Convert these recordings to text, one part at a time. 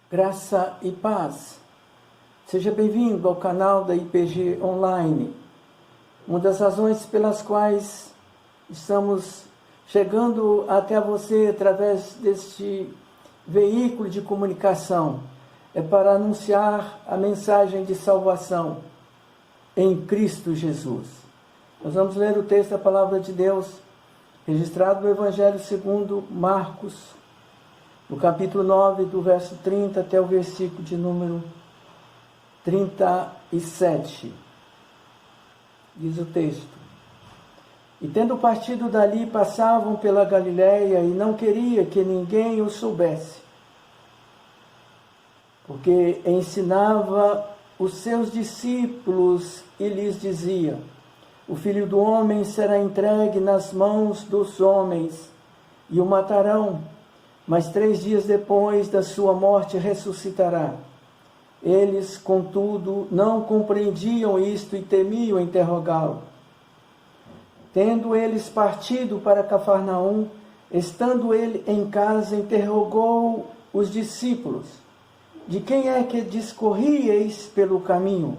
Graça e paz. Seja bem-vindo ao canal da IPG Online. Uma das razões pelas quais estamos chegando até você através deste veículo de comunicação é para anunciar a mensagem de salvação em Cristo Jesus. Nós vamos ler o texto da Palavra de Deus, registrado no Evangelho segundo Marcos, no capítulo 9, do verso 30 até o versículo de número 37. Diz o texto: E tendo partido dali, passavam pela Galiléia, e não queria que ninguém o soubesse, porque ensinava os seus discípulos e lhes dizia: O Filho do Homem será entregue nas mãos dos homens, e o matarão, mas 3 dias depois da sua morte ressuscitará. Eles, contudo, não compreendiam isto e temiam interrogá-lo. Tendo eles partido para Cafarnaum, estando ele em casa, interrogou os discípulos: De quem é que discorríeis pelo caminho?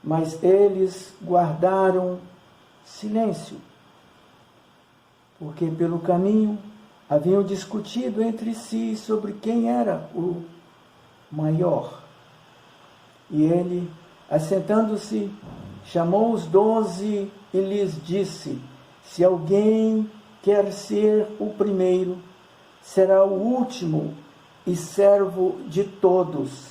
Mas eles guardaram silêncio, porque pelo caminho haviam discutido entre si sobre quem era o maior. E ele, assentando-se, chamou os 12 e lhes disse: Se alguém quer ser o primeiro, será o último e servo de todos.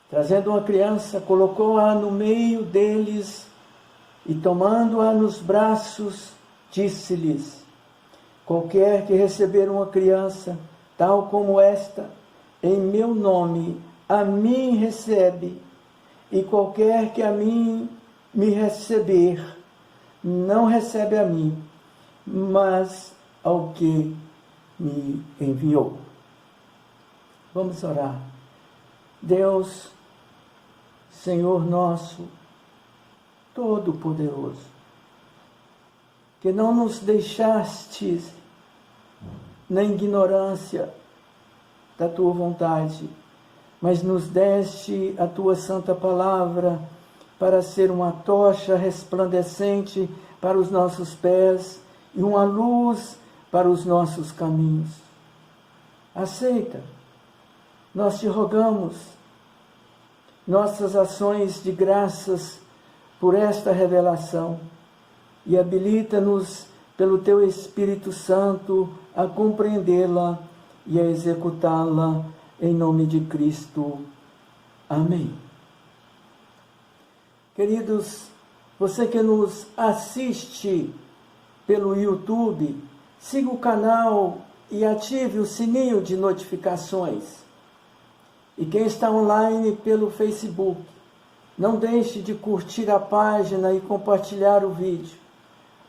Trazendo uma criança, colocou-a no meio deles e, tomando-a nos braços, disse-lhes: Qualquer que receber uma criança, tal como esta, em meu nome, a mim recebe, e qualquer que a mim me receber, não recebe a mim, mas ao que me enviou. Vamos orar. Deus, Senhor nosso, Todo-Poderoso, que não nos deixastes na ignorância da Tua vontade, mas nos deste a Tua santa palavra para ser uma tocha resplandecente para os nossos pés e uma luz para os nossos caminhos. Aceita, nós te rogamos, nossas ações de graças por esta revelação, e habilita-nos pelo Teu Espírito Santo a compreendê-la e a executá-la em nome de Cristo. Amém. Queridos, você que nos assiste pelo YouTube, siga o canal e ative o sininho de notificações. E quem está online pelo Facebook, não deixe de curtir a página e compartilhar o vídeo.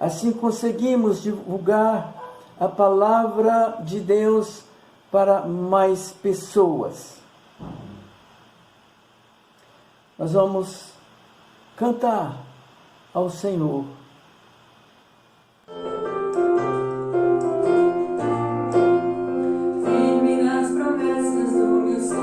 Assim conseguimos divulgar a palavra de Deus para mais pessoas. Nós vamos cantar ao Senhor. Firme nas promessas de Jesus.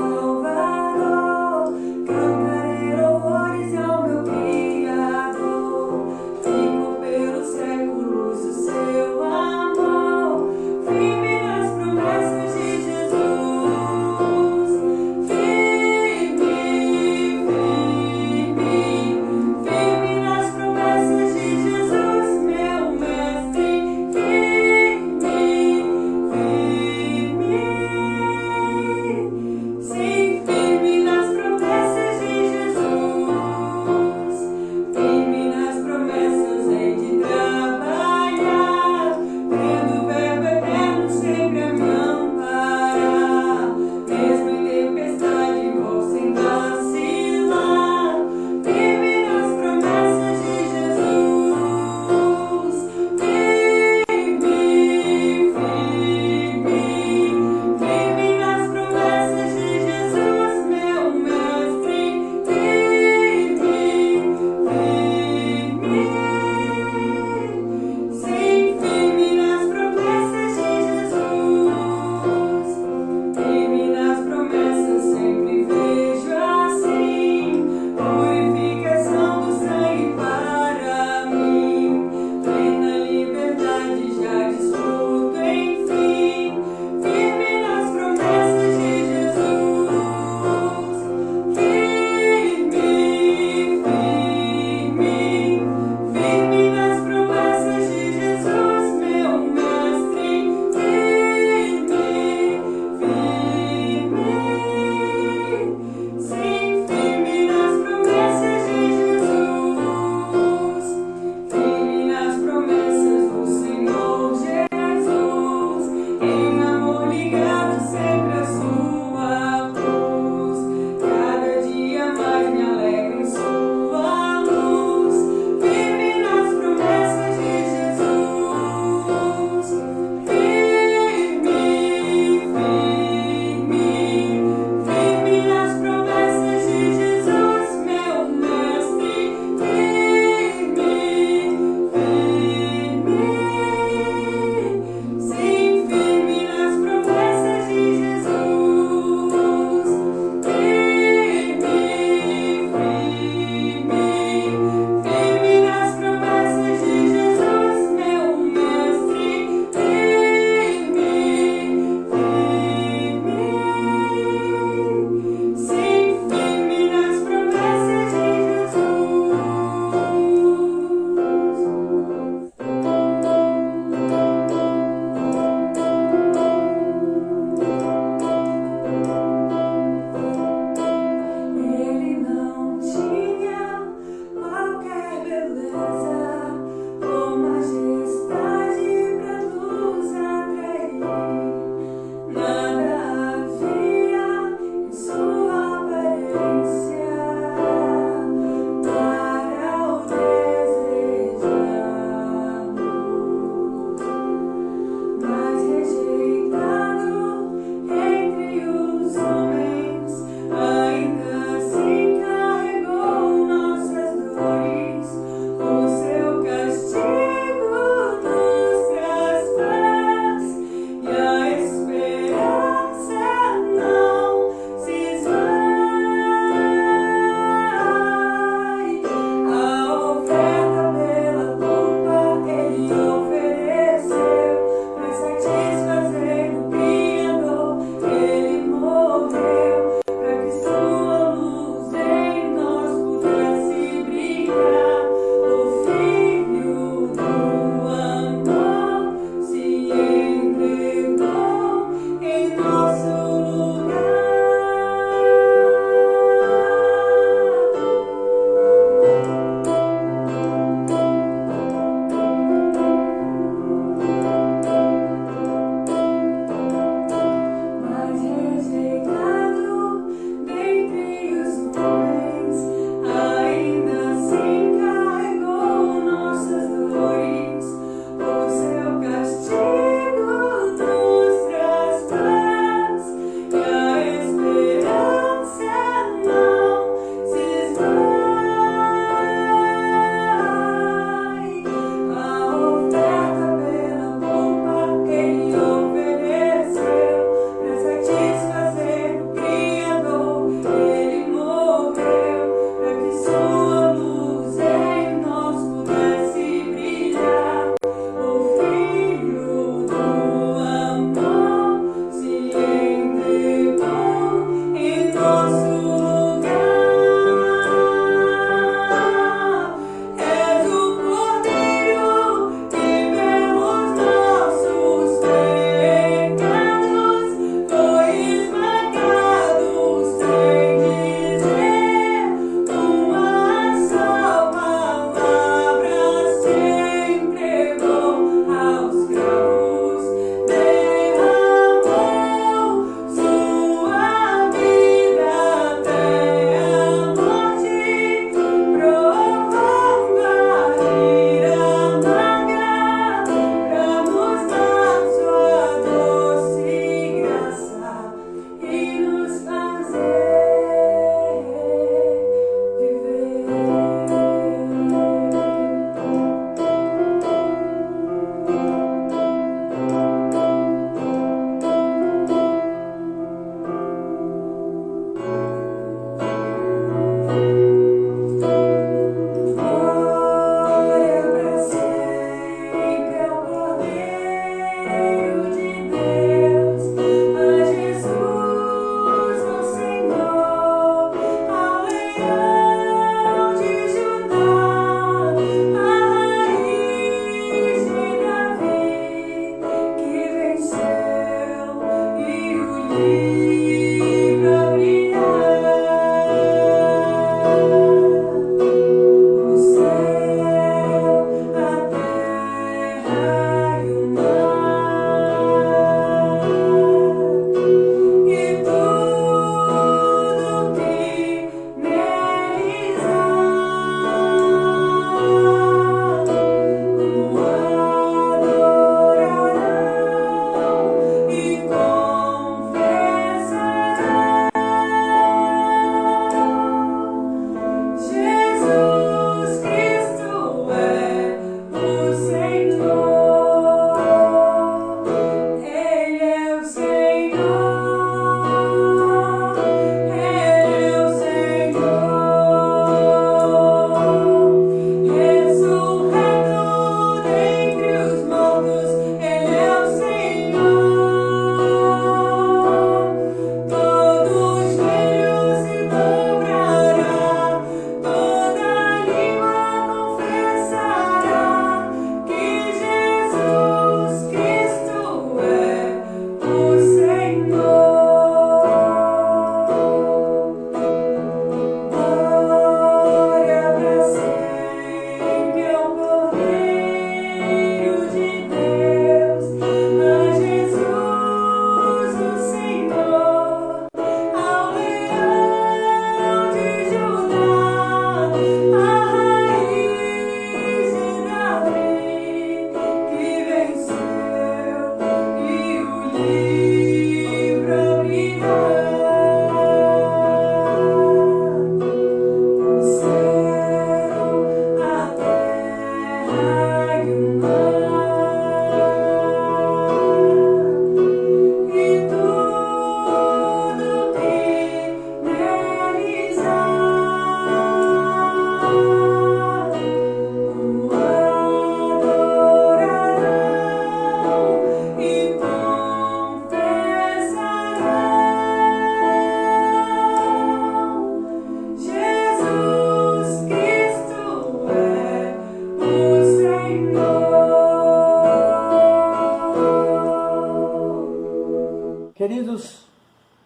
Queridos,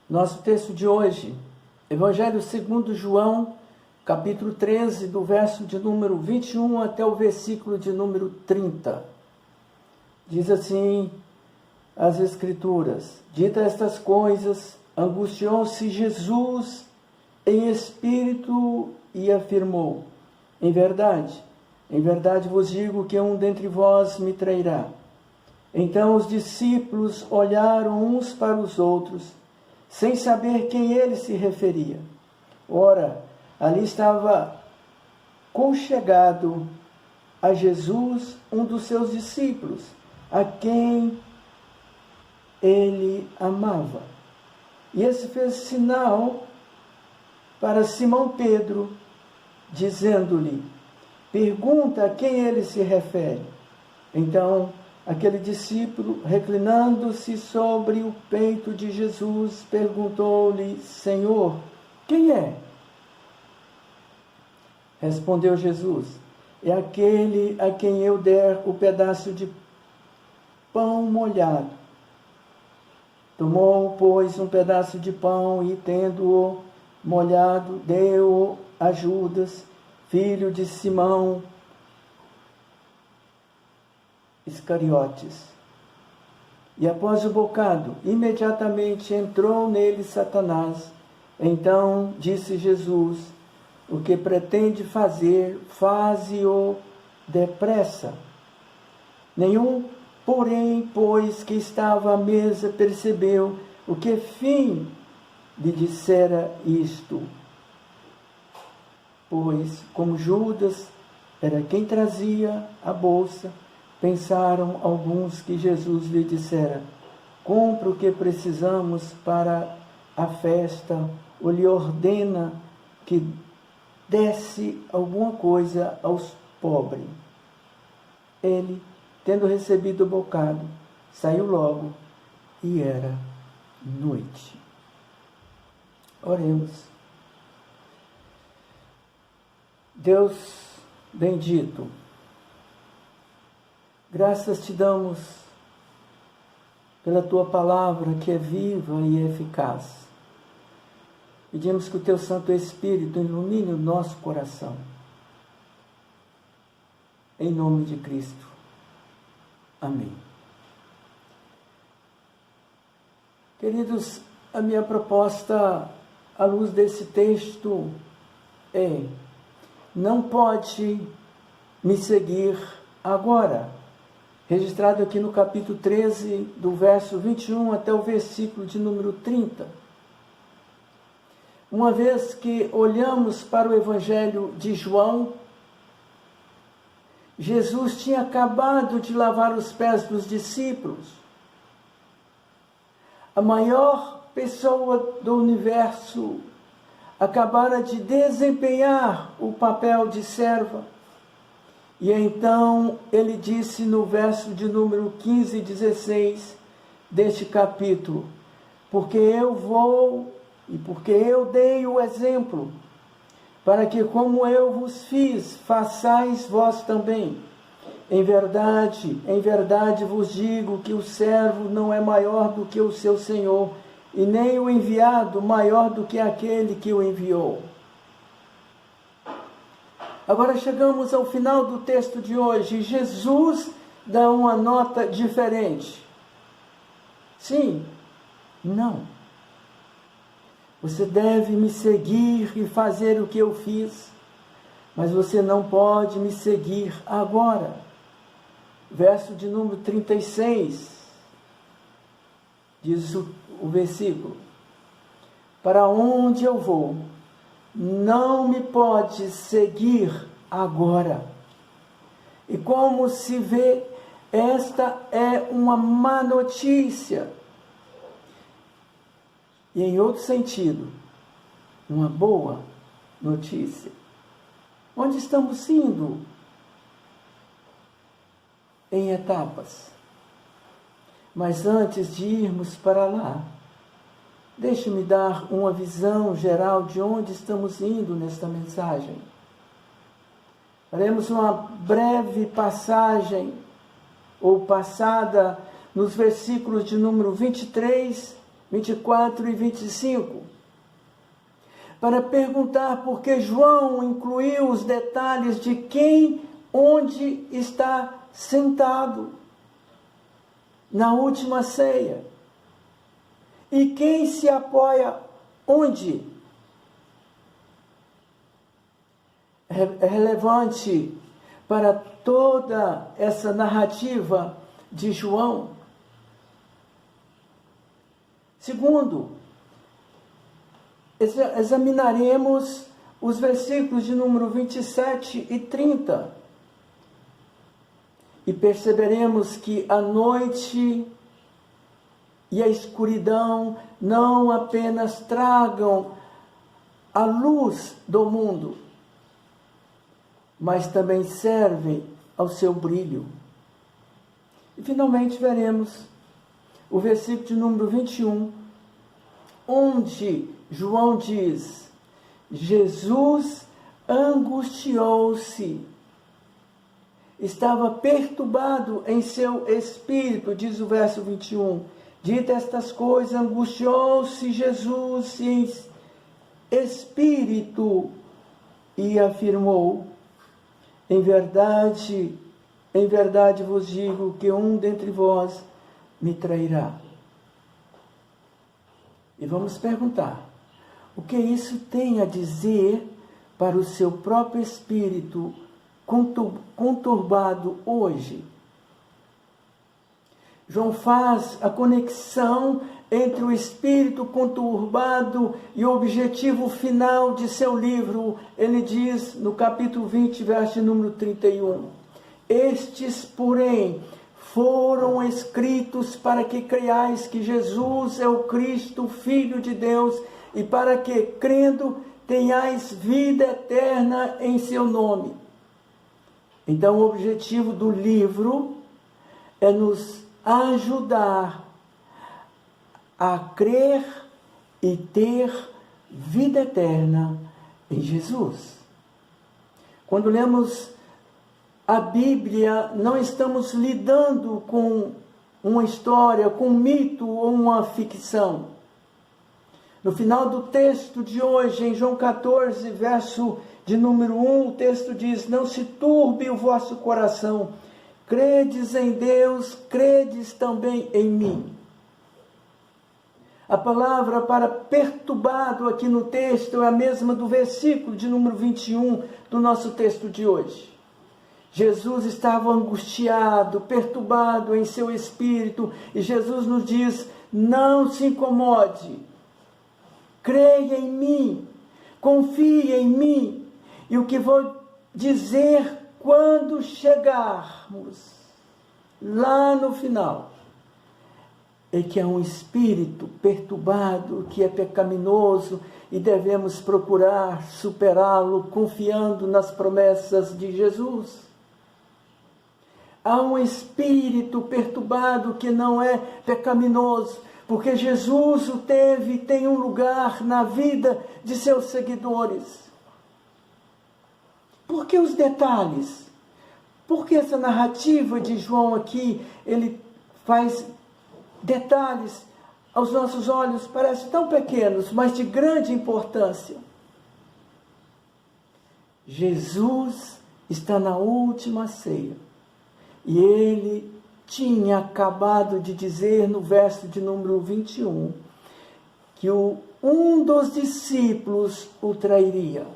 nosso texto de hoje, Evangelho segundo João, capítulo 13, do verso de número 21 até o versículo de número 30. Diz assim as Escrituras: Dita estas coisas, angustiou-se Jesus em espírito e afirmou: em verdade vos digo que um dentre vós me trairá. Então os discípulos olharam uns para os outros, sem saber quem ele se referia. Ora, ali estava conchegado a Jesus um dos seus discípulos, a quem ele amava. E esse fez sinal para Simão Pedro, dizendo-lhe: pergunta a quem ele se refere. Então, aquele discípulo, reclinando-se sobre o peito de Jesus, perguntou-lhe: Senhor, quem é? Respondeu Jesus: é aquele a quem eu der o pedaço de pão molhado. Tomou, pois, um pedaço de pão e, tendo-o molhado, deu-o a Judas, filho de Simão Iscariotes. E após o bocado, imediatamente entrou nele Satanás. Então disse Jesus: o que pretende fazer, faze-o depressa. Nenhum, porém, pois que estava à mesa, percebeu o que fim lhe dissera isto. Pois, como Judas era quem trazia a bolsa, pensaram alguns que Jesus lhe dissera: compra o que precisamos para a festa, ou lhe ordena que desse alguma coisa aos pobres. Ele, tendo recebido o bocado, saiu logo, e era noite. Oremos. Deus bendito, graças te damos pela tua palavra que é viva e eficaz. Pedimos que o teu Santo Espírito ilumine o nosso coração. Em nome de Cristo. Amém. Queridos, a minha proposta à luz desse texto é: não pode me seguir agora. Registrado aqui no capítulo 13, do verso 21 até o versículo de número 30. Uma vez que olhamos para o Evangelho de João, Jesus tinha acabado de lavar os pés dos discípulos. A maior pessoa do universo acabara de desempenhar o papel de serva. E então ele disse no verso de número 15 e 16 deste capítulo: porque eu vou e porque eu dei o exemplo, para que como eu vos fiz, façais vós também. Em verdade vos digo que o servo não é maior do que o seu senhor, e nem o enviado maior do que aquele que o enviou. Agora chegamos ao final do texto de hoje. Jesus dá uma nota diferente. Sim, não. Você deve me seguir e fazer o que eu fiz, mas você não pode me seguir agora. Verso de número 36, diz o versículo: para onde eu vou, não me pode seguir agora. E como se vê, esta é uma má notícia. E em outro sentido, uma boa notícia. Onde estamos indo? Em etapas. Mas antes de irmos para lá, deixe-me dar uma visão geral de onde estamos indo nesta mensagem. Faremos uma breve passagem, ou passada, nos versículos de número 23 24 e 25, para perguntar por que João incluiu os detalhes de quem, onde está sentado na última ceia e quem se apoia onde. É relevante para toda essa narrativa de João. Segundo, examinaremos os versículos de número 27 e 30 e perceberemos que a noite e a escuridão não apenas tragam a luz do mundo, mas também servem ao seu brilho. E finalmente veremos o versículo de número 21, onde João diz: Jesus angustiou-se, estava perturbado em seu espírito, diz o verso 21. Dita estas coisas, angustiou-se Jesus em espírito e afirmou: em verdade vos digo que um dentre vós me trairá. E vamos perguntar: o que isso tem a dizer para o seu próprio espírito conturbado hoje? João faz a conexão entre o espírito conturbado e o objetivo final de seu livro. Ele diz no capítulo 20, verso número 31: estes, porém, foram escritos para que creiais que Jesus é o Cristo, Filho de Deus, e para que, crendo, tenhais vida eterna em seu nome. Então, o objetivo do livro é nos ajudar a crer e ter vida eterna em Jesus. Quando lemos a Bíblia, não estamos lidando com uma história, com um mito ou uma ficção. No final do texto de hoje, em João 14, verso de número 1, o texto diz: não se turbe o vosso coração, credes em Deus, credes também em mim. A palavra para perturbado aqui no texto é a mesma do versículo de número 21 do nosso texto de hoje. Jesus estava angustiado, perturbado em seu espírito, e Jesus nos diz: não se incomode, creia em mim, confie em mim, e o que vou dizer quando chegarmos lá no final é que é um espírito perturbado, que é pecaminoso, e devemos procurar superá-lo confiando nas promessas de Jesus. Há um espírito perturbado que não é pecaminoso, porque Jesus o teve e tem um lugar na vida de seus seguidores. Por que os detalhes? Por que essa narrativa de João aqui, ele faz detalhes aos nossos olhos, parecem tão pequenos, mas de grande importância? Jesus está na última ceia. E ele tinha acabado de dizer no verso de número 21 que um dos discípulos o trairia.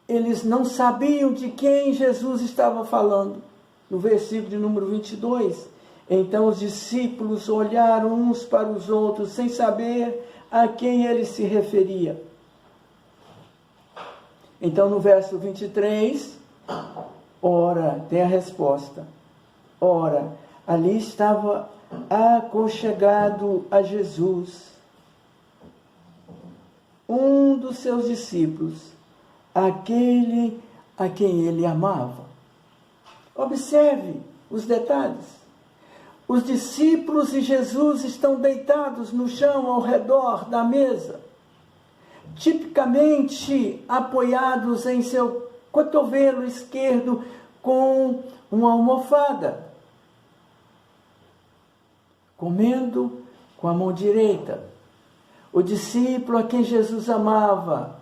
Eles não sabiam de quem Jesus estava falando. No versículo de número 22, então os discípulos olharam uns para os outros sem saber a quem ele se referia. Então no verso 23, ora, tem a resposta. Ora, ali estava aconchegado a Jesus um dos seus discípulos, aquele a quem ele amava. Observe os detalhes. Os discípulos e Jesus estão deitados no chão ao redor da mesa, tipicamente apoiados em seu cotovelo esquerdo com uma almofada, comendo com a mão direita. O discípulo a quem Jesus amava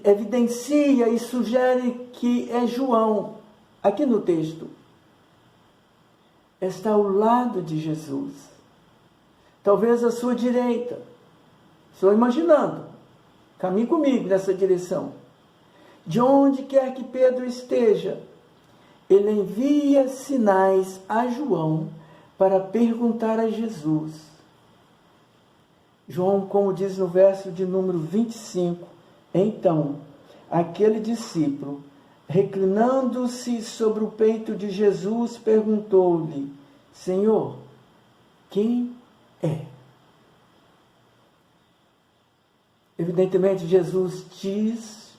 evidencia e sugere que é João, aqui no texto. Está ao lado de Jesus, talvez à sua direita. Estou imaginando, caminhe comigo nessa direção. De onde quer que Pedro esteja, ele envia sinais a João para perguntar a Jesus. João, como diz no verso de número 25, então, aquele discípulo, reclinando-se sobre o peito de Jesus, perguntou-lhe: Senhor, quem é? Evidentemente, Jesus diz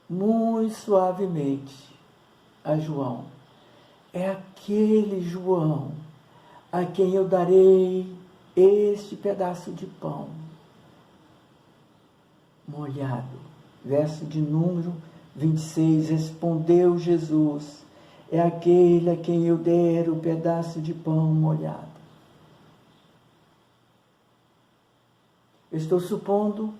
muito suavemente a João: é aquele João a quem eu darei este pedaço de pão molhado. Verso de número 26, respondeu Jesus: é aquele a quem eu der o pedaço de pão molhado. Eu estou supondo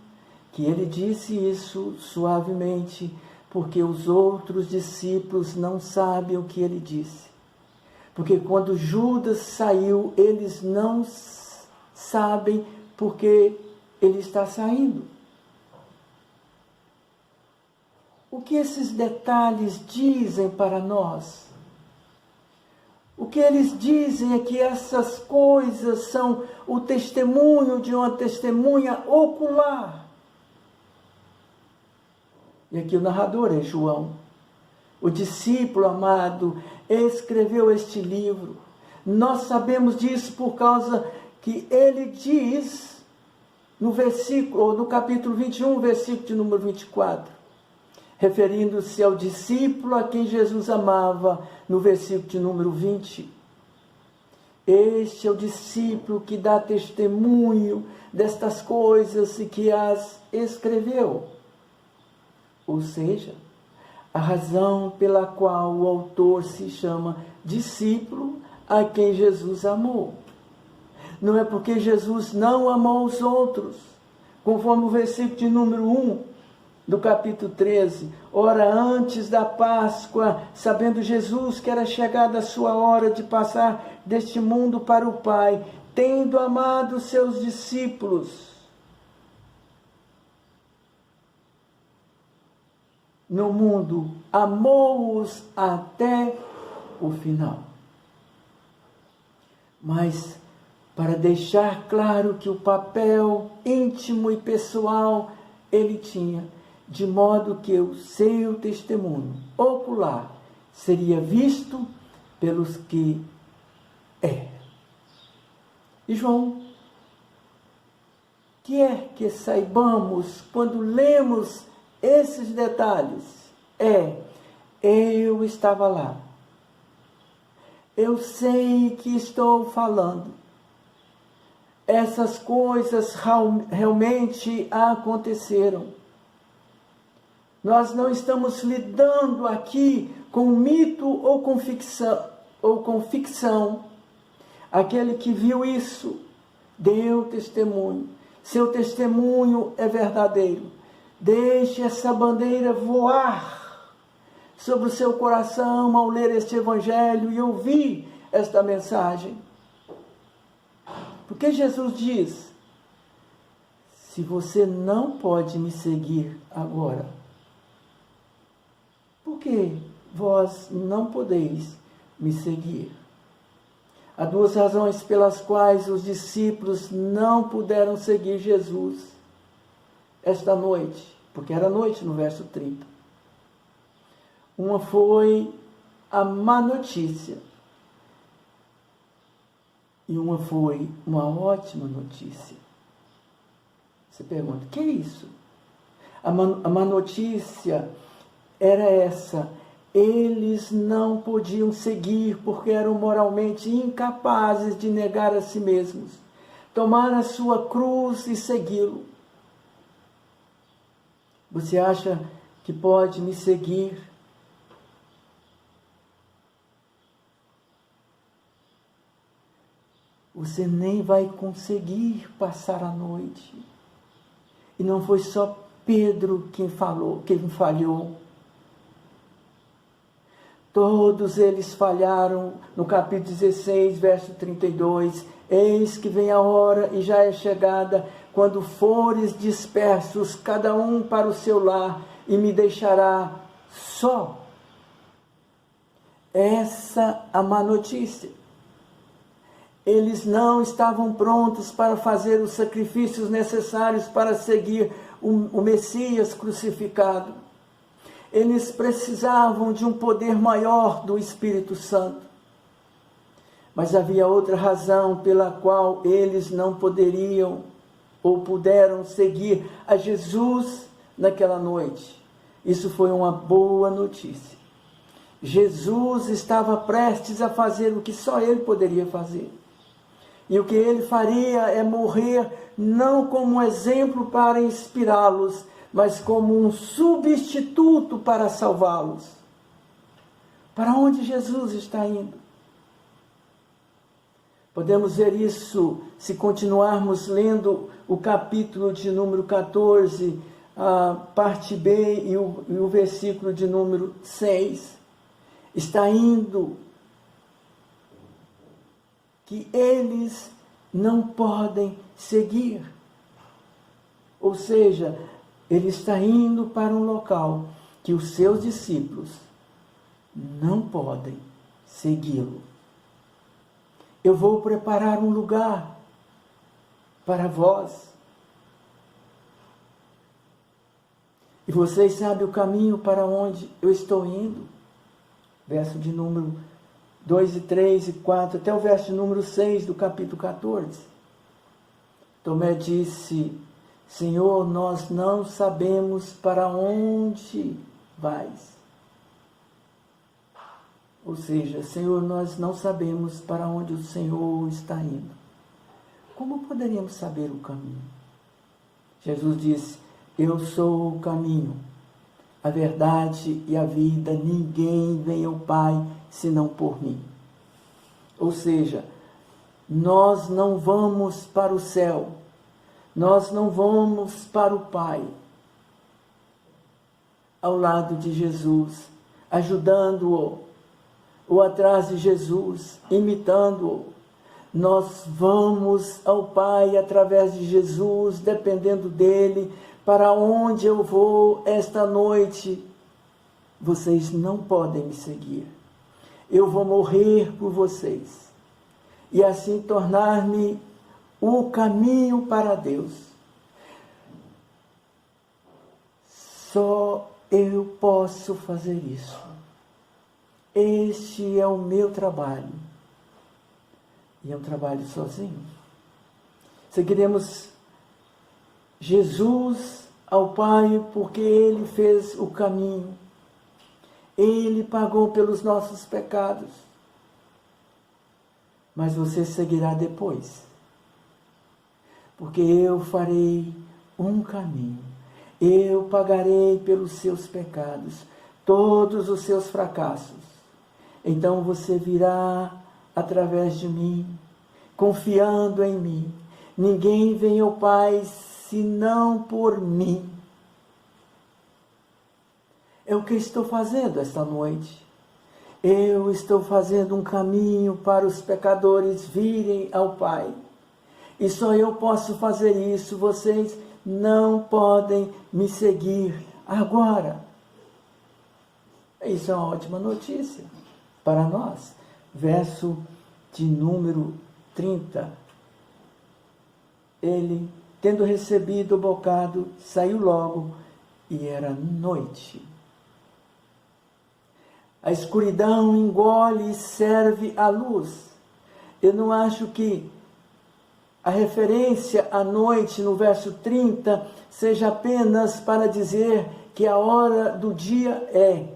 que ele disse isso suavemente, porque os outros discípulos não sabem o que ele disse. Porque quando Judas saiu, eles não sabem porque ele está saindo. O que esses detalhes dizem para nós? O que eles dizem é que essas coisas são o testemunho de uma testemunha ocular. E aqui o narrador é João. O discípulo amado escreveu este livro. Nós sabemos disso por causa que ele diz no capítulo 21, versículo de número 24. Referindo-se ao discípulo a quem Jesus amava, no versículo de número 20. Este é o discípulo que dá testemunho destas coisas e que as escreveu. Ou seja, a razão pela qual o autor se chama discípulo a quem Jesus amou. Não é porque Jesus não amou os outros, conforme o versículo de número 1, do capítulo 13, ora antes da Páscoa, sabendo Jesus que era chegada a sua hora de passar deste mundo para o Pai, tendo amado seus discípulos, no mundo, amou-os até o final. Mas, para deixar claro que o papel íntimo e pessoal ele tinha, de modo que o seu testemunho ocular seria visto pelos que é. E João quer que saibamos, quando lemos esses detalhes, eu estava lá. Eu sei que estou falando. Essas coisas realmente aconteceram. Nós não estamos lidando aqui com mito ou com ficção. Aquele que viu isso, deu testemunho. Seu testemunho é verdadeiro. Deixe essa bandeira voar sobre o seu coração ao ler este evangelho e ouvir esta mensagem. Porque Jesus diz: se você não pode me seguir agora, por que vós não podeis me seguir? Há duas razões pelas quais os discípulos não puderam seguir Jesus esta noite, porque era noite no verso 30. Uma foi a má notícia e uma foi uma ótima notícia. Você pergunta: o que é isso? A má notícia era essa: eles não podiam seguir porque eram moralmente incapazes de negar a si mesmos, tomar a sua cruz e segui-lo. Você acha que pode me seguir? você nem vai conseguir passar a noite. E não foi só Pedro quem falhou. Todos eles falharam. No capítulo 16, verso 32, eis que vem a hora e já é chegada, quando fores dispersos, cada um para o seu lar, e me deixará só. Essa é a má notícia. Eles não estavam prontos para fazer os sacrifícios necessários para seguir o Messias crucificado. Eles precisavam de um poder maior do Espírito Santo. Mas havia outra razão pela qual eles não poderiam ou puderam seguir a Jesus naquela noite. Isso foi uma boa notícia. Jesus estava prestes a fazer o que só ele poderia fazer. E o que ele faria é morrer não como um exemplo para inspirá-los, mas como um substituto para salvá-los. Para onde Jesus está indo? Podemos ver isso se continuarmos lendo o capítulo de número 14, a parte B e o versículo de número 6. Está indo que eles não podem seguir. Ou seja, ele está indo para um local que os seus discípulos não podem segui-lo. Eu vou preparar um lugar para vós. E vocês sabem o caminho para onde eu estou indo. Verso de número 2 e 3 e 4, até o verso de número 6 do capítulo 14. Tomé disse: Senhor, nós não sabemos para onde vais. Ou seja, Senhor, nós não sabemos para onde o Senhor está indo. Como poderíamos saber o caminho? Jesus disse: eu sou o caminho, a verdade e a vida. Ninguém vem ao Pai senão por mim. Ou seja, nós não vamos para o céu, nós não vamos para o Pai ao lado de Jesus, ajudando-o, ou atrás de Jesus, imitando-o. Nós vamos ao Pai através de Jesus, dependendo dele. Para onde eu vou esta noite, vocês não podem me seguir. Eu vou morrer por vocês e assim tornar-me o caminho para Deus. Só eu posso fazer isso. Este é o meu trabalho. E é um trabalho sozinho. Seguiremos Jesus ao Pai porque Ele fez o caminho. Ele pagou pelos nossos pecados. Mas você seguirá depois. Porque eu farei um caminho. Eu pagarei pelos seus pecados, todos os seus fracassos. Então você virá através de mim, confiando em mim. Ninguém vem ao Pai senão por mim. É o que estou fazendo esta noite. Eu estou fazendo um caminho para os pecadores virem ao Pai. E só eu posso fazer isso. Vocês não podem me seguir agora. Isso é uma ótima notícia para nós. Verso de número 30. Ele, tendo recebido o bocado, saiu logo e era noite. A escuridão engole e serve à luz. Eu não acho que a referência à noite no verso 30 seja apenas para dizer que a hora do dia é.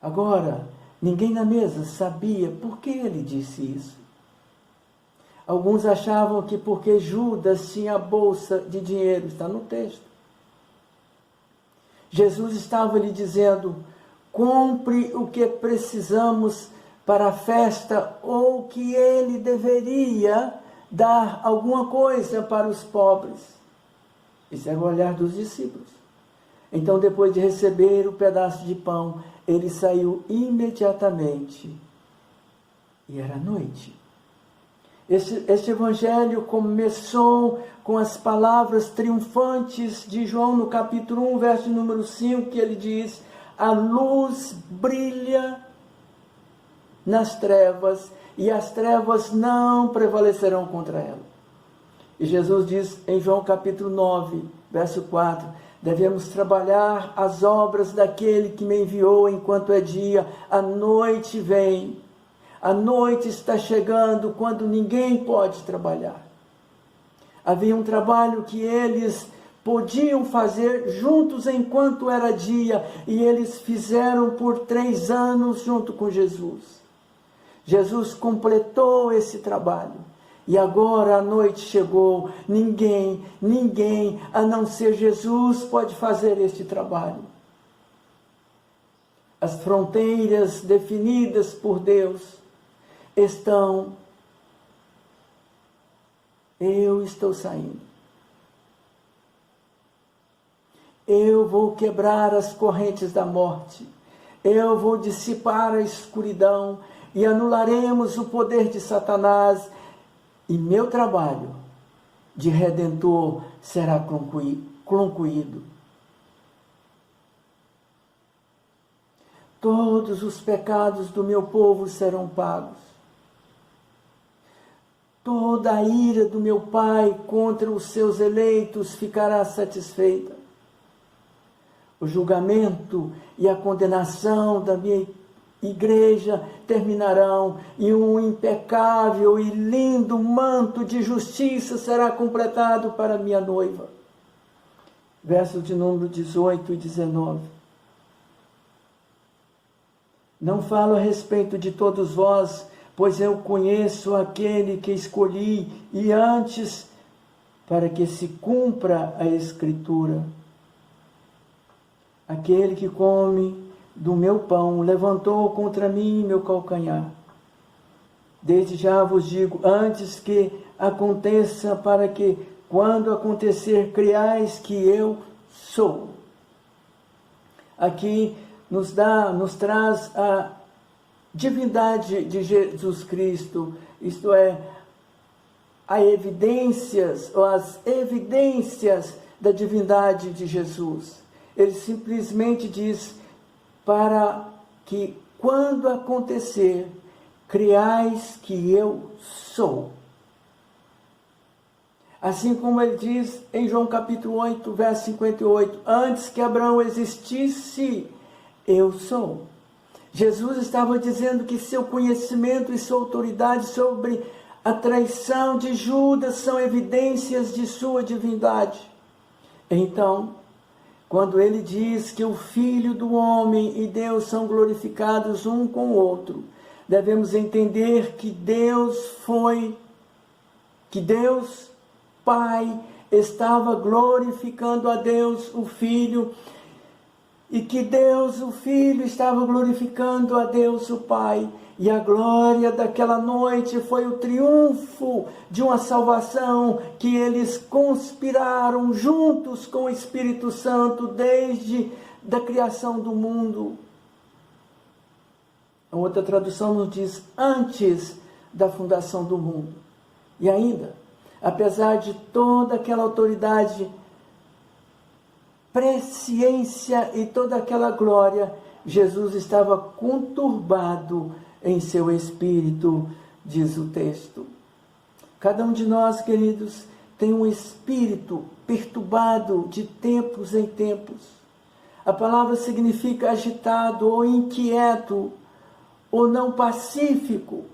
Agora, ninguém na mesa sabia por que ele disse isso. Alguns achavam que porque Judas tinha a bolsa de dinheiro, está no texto. Jesus estava lhe dizendo: compre o que precisamos para a festa, ou que ele deveria dar alguma coisa para os pobres. Esse era o olhar dos discípulos. Então, depois de receber o pedaço de pão, ele saiu imediatamente. E era noite. Este evangelho começou com as palavras triunfantes de João no capítulo 1, verso número 5, que ele diz: a luz brilha nas trevas, e as trevas não prevalecerão contra ela. E Jesus diz em João capítulo 9, verso 4, devemos trabalhar as obras daquele que me enviou enquanto é dia, a noite vem. A noite está chegando quando ninguém pode trabalhar. Havia um trabalho que eles podiam fazer juntos enquanto era dia, e eles fizeram por 3 anos junto com Jesus. Jesus completou esse trabalho, e agora a noite chegou. Ninguém, a não ser Jesus, pode fazer este trabalho. As fronteiras definidas por Deus estão, eu estou saindo. Eu vou quebrar as correntes da morte. Eu vou dissipar a escuridão e anularemos o poder de Satanás. E meu trabalho de redentor será concluído. Todos os pecados do meu povo serão pagos. Toda a ira do meu Pai contra os seus eleitos ficará satisfeita. O julgamento e a condenação da minha igreja terminarão, e um impecável e lindo manto de justiça será completado para a minha noiva. Versos de número 18 e 19. Não falo a respeito de todos vós, pois eu conheço aquele que escolhi, e antes, para que se cumpra a Escritura. Aquele que come do meu pão levantou contra mim meu calcanhar. Desde já vos digo, antes que aconteça, para que, quando acontecer, creiais que eu sou. Aqui nos traz a divindade de Jesus Cristo, isto é, as evidências da divindade de Jesus. Ele simplesmente diz, para que, quando acontecer, creiais que eu sou. Assim como ele diz em João capítulo 8, verso 58, antes que Abraão existisse, eu sou. Jesus estava dizendo que seu conhecimento e sua autoridade sobre a traição de Judas são evidências de sua divindade. Então, quando ele diz que o Filho do Homem e Deus são glorificados um com o outro, devemos entender que Deus Pai estava glorificando a Deus o Filho, e que Deus o Filho estava glorificando a Deus o Pai. E a glória daquela noite foi o triunfo de uma salvação que eles conspiraram juntos com o Espírito Santo desde a criação do mundo. A outra tradução nos diz antes da fundação do mundo. E ainda, apesar de toda aquela autoridade, presciência e toda aquela glória, Jesus estava conturbado em seu espírito, diz o texto. Cada um de nós, queridos, tem um espírito perturbado de tempos em tempos. A palavra significa agitado ou inquieto, ou não pacífico.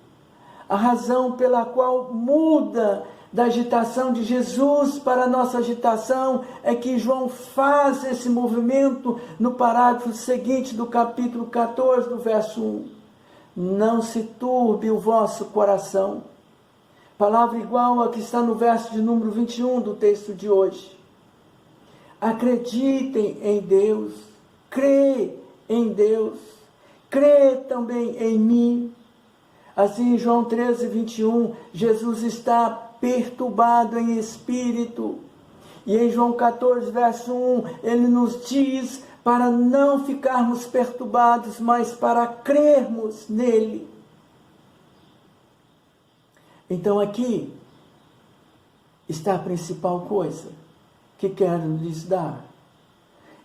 A razão pela qual muda da agitação de Jesus para a nossa agitação é que João faz esse movimento no parágrafo seguinte do capítulo 14, do verso 1. Não se turbe o vosso coração. Palavra igual a que está no verso de número 21 do texto de hoje. Acreditem em Deus, crê em Deus, crê também em mim. Assim, em João 13, 21, Jesus está perturbado em espírito. E em João 14, verso 1, ele nos diz para não ficarmos perturbados, mas para crermos nele. Então aqui está a principal coisa que quero lhes dar.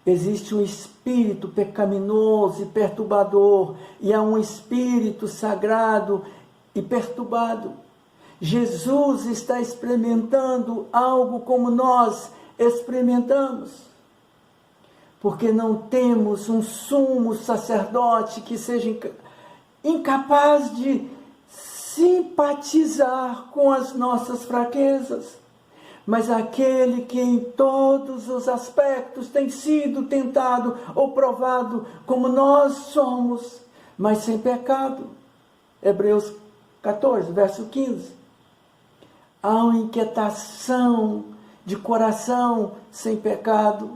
Existe um espírito pecaminoso e perturbador, e há um espírito sagrado e perturbado. Jesus está experimentando algo como nós experimentamos, porque não temos um sumo sacerdote que seja incapaz de simpatizar com as nossas fraquezas, mas aquele que em todos os aspectos tem sido tentado ou provado como nós somos, mas sem pecado. Hebreus 14, verso 15. Há uma inquietação de coração sem pecado,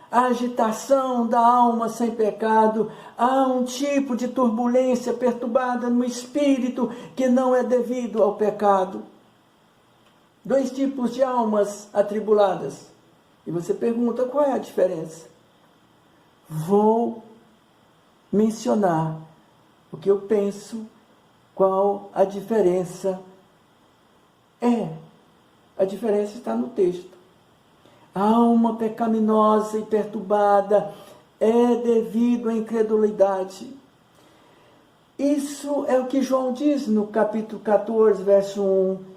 a agitação da alma sem pecado, há um tipo de turbulência perturbada no espírito que não é devido ao pecado. 2 tipos de almas atribuladas. E você pergunta, qual é a diferença? Vou mencionar o que eu penso, qual a diferença é. A diferença está no texto. A alma pecaminosa e perturbada é devido à incredulidade. Isso é o que João diz no capítulo 14, verso 1.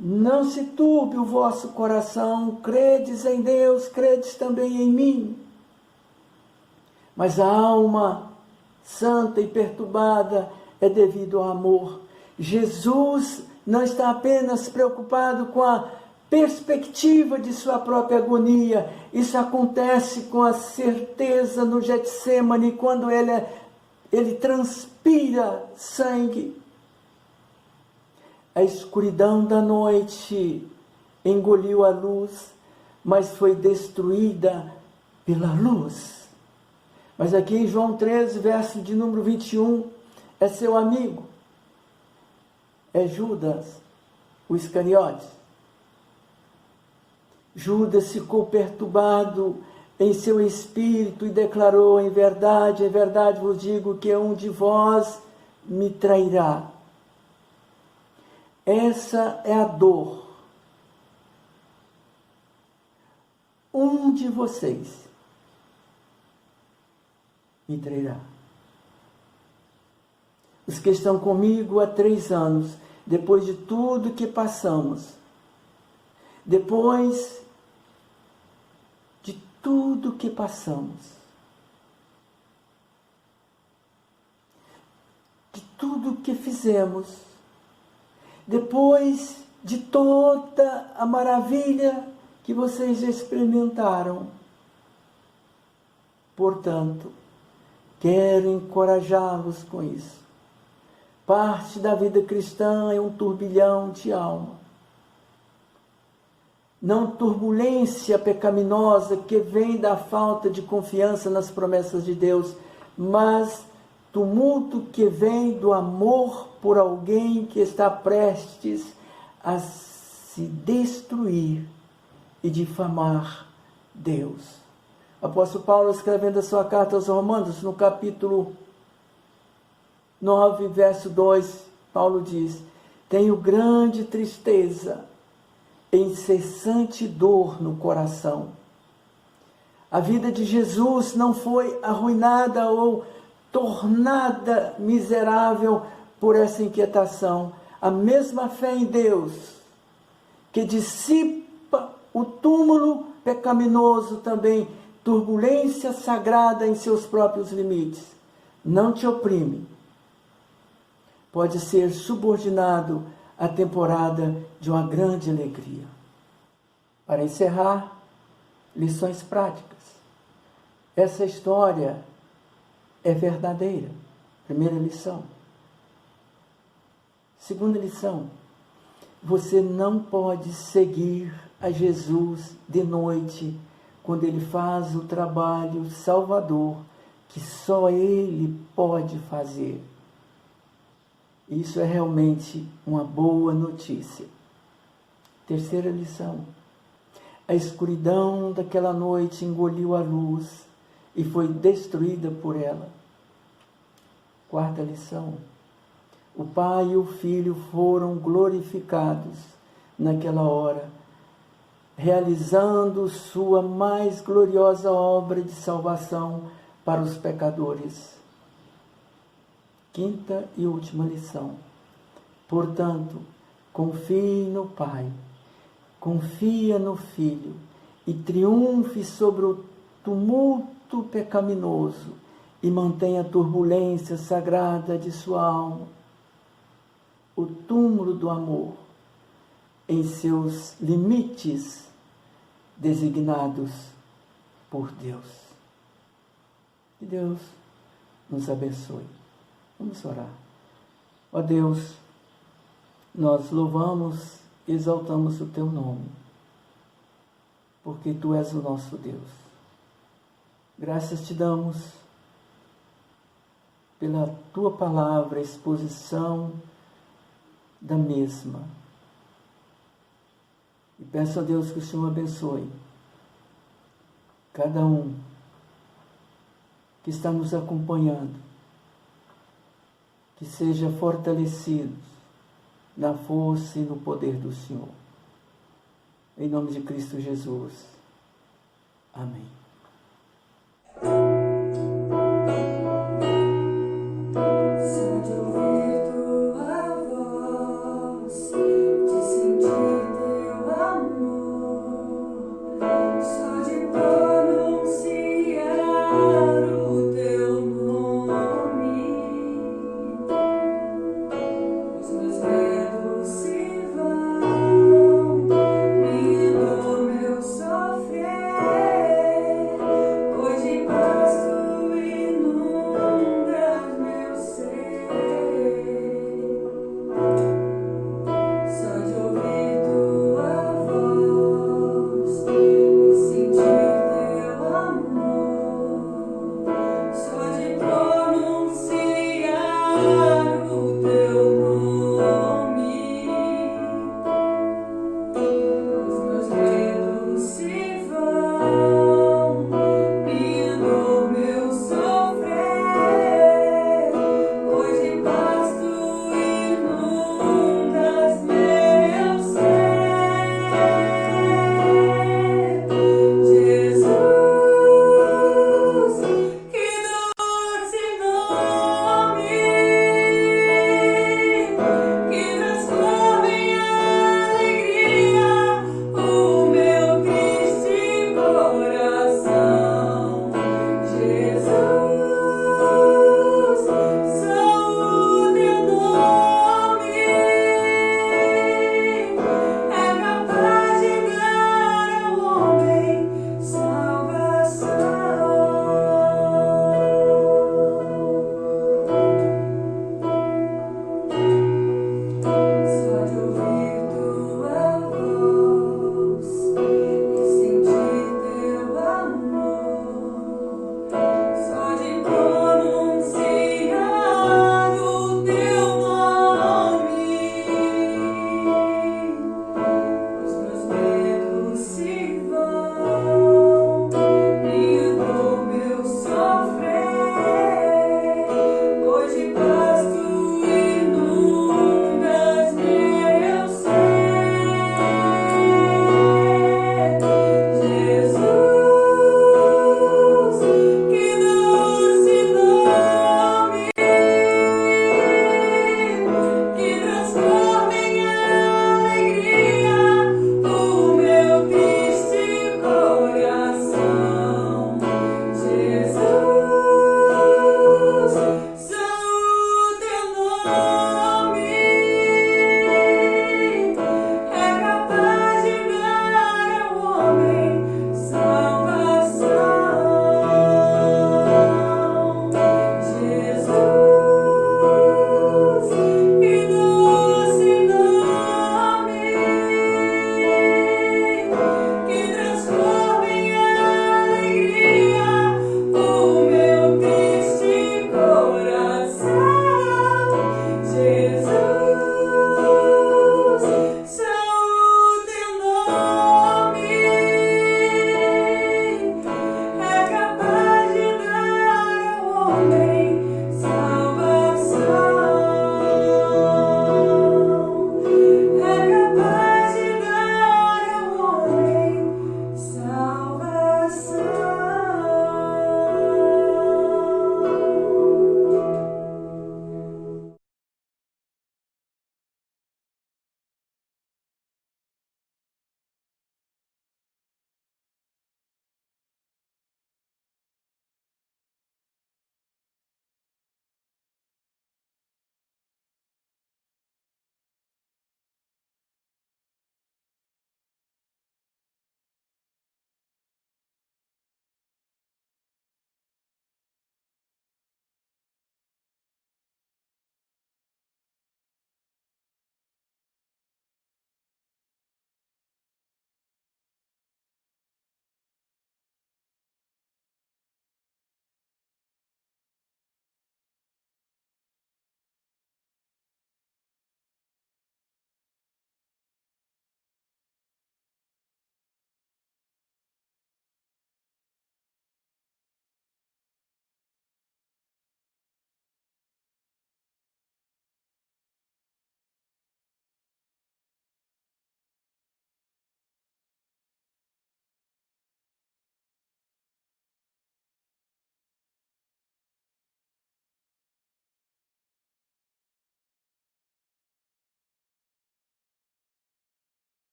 Não se turbe o vosso coração, credes em Deus, credes também em mim. Mas a alma santa e perturbada é devido ao amor. Jesus não está apenas preocupado com a perspectiva de sua própria agonia. Isso acontece com a certeza no Getsêmani, quando ele transpira sangue. A escuridão da noite engoliu a luz, mas foi destruída pela luz. Mas aqui em João 13, verso de número 21, é seu amigo. É Judas, o Iscariotes. Judas ficou perturbado em seu espírito e declarou, em verdade vos digo que um de vós me trairá. Essa é a dor. Um de vocês me trairá. Os que estão comigo há 3 anos, depois de tudo que passamos, depois de tudo que passamos, de tudo que fizemos, depois de toda a maravilha que vocês experimentaram, portanto, quero encorajá-los com isso. Parte da vida cristã é um turbilhão de alma. Não turbulência pecaminosa que vem da falta de confiança nas promessas de Deus, mas tumulto que vem do amor por alguém que está prestes a se destruir e difamar Deus. O apóstolo Paulo, escrevendo a sua carta aos Romanos, no capítulo 9, verso 2, Paulo diz: tenho grande tristeza e incessante dor no coração. A vida de Jesus não foi arruinada ou tornada miserável por essa inquietação. A mesma fé em Deus que dissipa o túmulo pecaminoso, também turbulência sagrada em seus próprios limites, não te oprime. Pode ser subordinado à temporada de uma grande alegria. Para encerrar, lições práticas. Essa história é verdadeira. Primeira lição. Segunda lição. Você não pode seguir a Jesus de noite, quando Ele faz o trabalho salvador que só Ele pode fazer. Isso é realmente uma boa notícia. Terceira lição. A escuridão daquela noite engoliu a luz e foi destruída por ela. Quarta lição. O Pai e o Filho foram glorificados naquela hora, realizando sua mais gloriosa obra de salvação para os pecadores. Quinta e última lição. Portanto, confie no Pai, confia no Filho e triunfe sobre o tumulto pecaminoso e mantenha a turbulência sagrada de sua alma, o túmulo do amor, em seus limites designados por Deus. Que Deus nos abençoe. Vamos orar. Ó Deus, nós louvamos e exaltamos o Teu nome, porque Tu és o nosso Deus. Graças Te damos pela Tua palavra, a exposição da mesma. E peço a Deus que o Senhor abençoe cada um que está nos acompanhando, que seja fortalecido na força e no poder do Senhor. Em nome de Cristo Jesus. Amém.